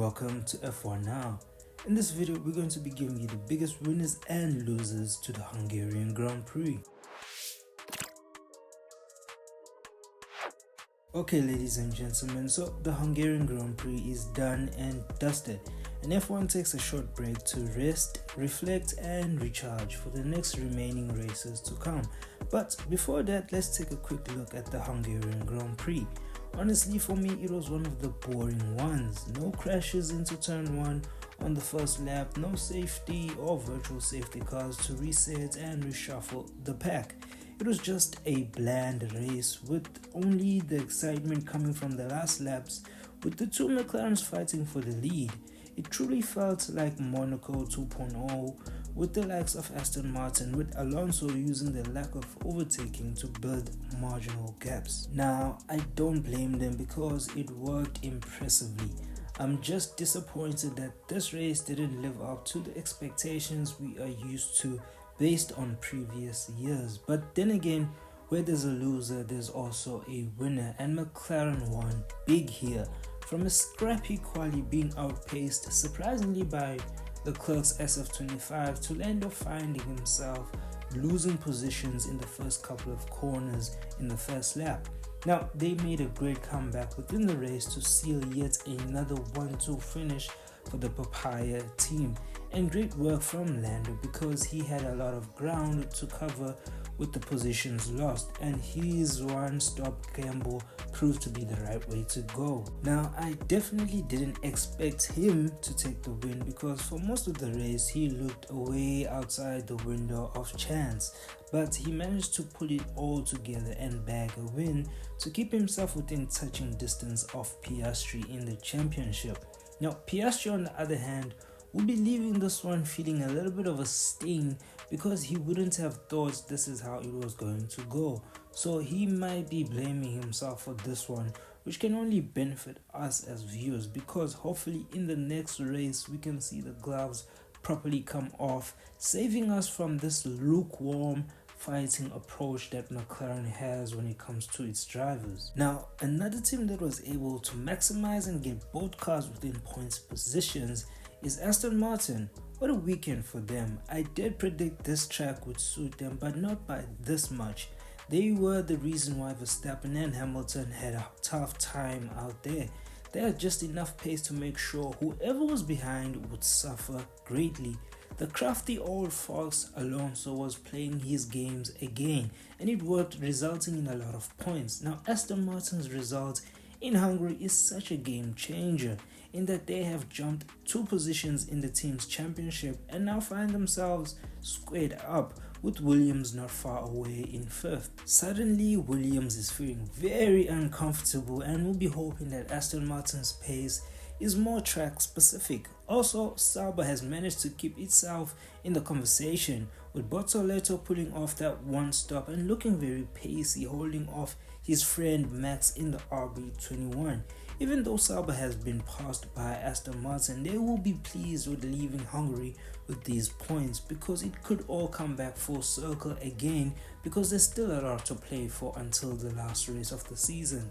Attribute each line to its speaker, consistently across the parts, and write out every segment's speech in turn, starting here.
Speaker 1: welcome to F1 Now. In this video, we're going to be giving you the biggest winners and losers to the Hungarian Grand Prix. Okay, ladies and gentlemen, so the Hungarian Grand Prix is done and dusted, and F1 takes a short break to rest, reflect and recharge for the next remaining races to come. But before that, let's take a quick look at the Hungarian Grand Prix. Honestly, for me, it was one of the boring ones. No crashes into turn 1 on the first lap, no safety or virtual safety cars to reset and reshuffle the pack. It was just a bland race with only the excitement coming from the last laps, with the two McLarens fighting for the lead. It truly felt like Monaco 2.0 with the likes of Aston Martin, with Alonso using the lack of overtaking to build marginal gaps. Now, I don't blame them because it worked impressively. I'm just disappointed that this race didn't live up to the expectations we are used to based on previous years. But then again, where there's a loser, there's also a winner, and McLaren won big here. From a scrappy quali being outpaced surprisingly by Leclerc's SF25 to Lando finding himself losing positions in the first couple of corners in the first lap. Now, they made a great comeback within the race to seal yet another 1-2 finish for the Papaya team, and great work from Lando because he had a lot of ground to cover with the positions lost, and his one-stop gamble proved to be the right way to go. Now, I definitely didn't expect him to take the win because for most of the race he looked way outside the window of chance, but he managed to pull it all together and bag a win to keep himself within touching distance of Piastri in the championship. Now, Piastri on the other hand will be leaving this one feeling a little bit of a sting because he wouldn't have thought this is how it was going to go. So he might be blaming himself for this one, which can only benefit us as viewers because hopefully in the next race we can see the gloves properly come off, saving us from this lukewarm fighting approach that McLaren has when it comes to its drivers. Now, another team that was able to maximize and get both cars within points positions is Aston Martin. What a weekend for them. I did predict this track would suit them, but not by this much. They were the reason why Verstappen and Hamilton had a tough time out there. They had just enough pace to make sure whoever was behind would suffer greatly. The crafty old fox Alonso was playing his games again, and it worked, resulting in a lot of points. Now, Aston Martin's result in Hungary is such a game changer in that they have jumped 2 positions in the team's championship and now find themselves squared up with Williams not far away in 5th. Suddenly, Williams is feeling very uncomfortable and will be hoping that Aston Martin's pace is more track specific. Also, Sauber has managed to keep itself in the conversation, with Bortoleto pulling off that one stop and looking very pacey, holding off his friend Max in the RB21. Even though Sauber has been passed by Aston Martin, they will be pleased with leaving Hungary with these points because it could all come back full circle again because there's still a lot to play for until the last race of the season.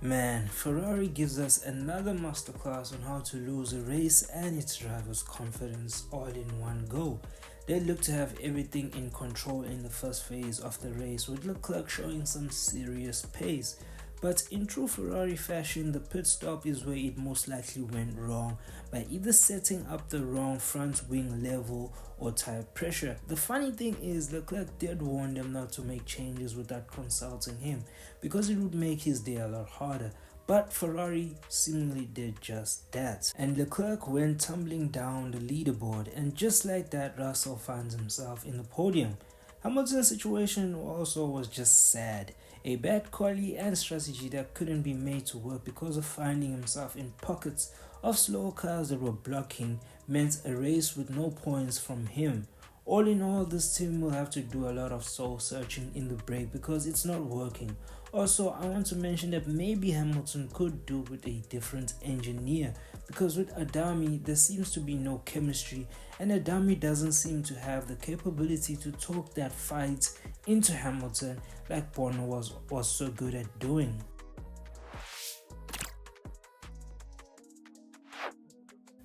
Speaker 1: Man, Ferrari gives us another masterclass on how to lose a race and its drivers' confidence all in one go. They look to have everything in control in the first phase of the race, with Leclerc showing some serious pace. But in true Ferrari fashion, the pit stop is where it most likely went wrong by either setting up the wrong front wing level or tire pressure. The funny thing is, Leclerc did warn them not to make changes without consulting him because it would make his day a lot harder. But Ferrari seemingly did just that, and Leclerc went tumbling down the leaderboard, and just like that, Russell finds himself in the podium. Hamilton's situation also was just sad. A bad quali and strategy that couldn't be made to work because of finding himself in pockets of slow cars that were blocking meant a race with no points from him. All in all, this team will have to do a lot of soul searching in the break because it's not working. Also, I want to mention that maybe Hamilton could do with a different engineer because with Adami there seems to be no chemistry, and Adami doesn't seem to have the capability to talk that fight into Hamilton like Bono was so good at doing.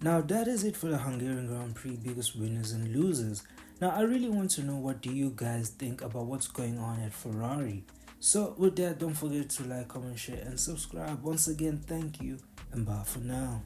Speaker 1: Now that is it for the Hungarian Grand Prix biggest winners and losers. Now I really want to know, what do you guys think about what's going on at Ferrari? So with that, don't forget to like, comment, share and subscribe. Once again, thank you and bye for now.